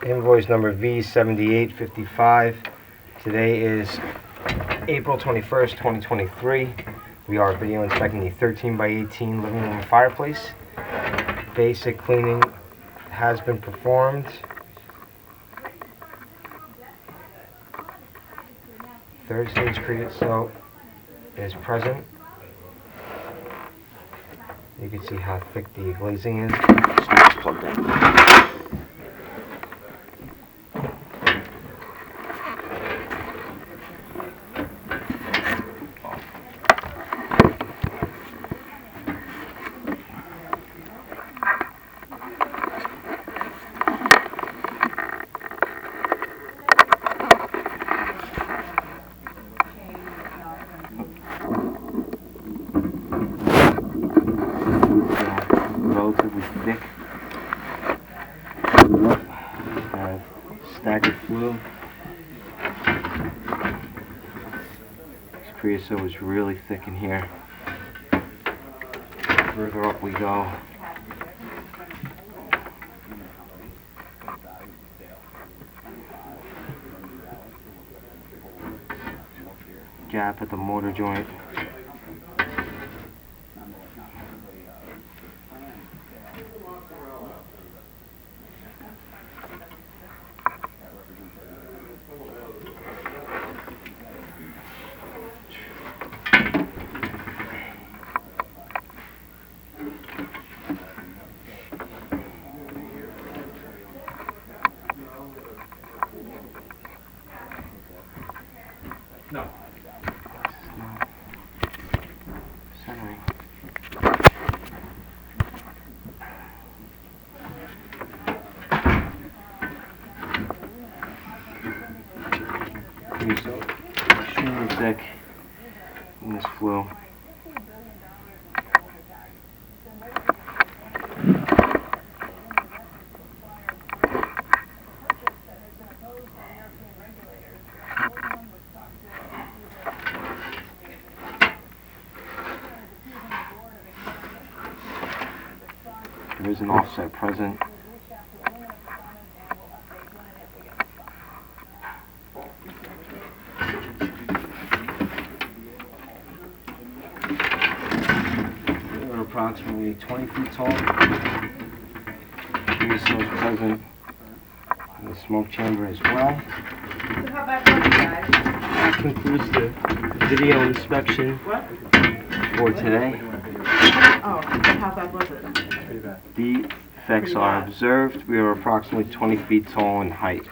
Invoice number V7855. Today is April 21st, 2023. We are video inspecting the 13 by 18 living room fireplace. Basic cleaning has been performed. Third stage creosote is present. You can see how thick the glazing is. It's plugged in. Relatively thick. Staggered flue. This creosote is really thick in here. Further up we go. Gap at the mortar joint. No. Centering. So extremely thick in this flue. There is an offset present. We're approximately 20 feet tall. Creosote is present in the smoke chamber as well. So how bad was it, guys? That concludes the video inspection for today. Oh, how bad was it? The effects are observed. We are approximately 20 feet tall in height.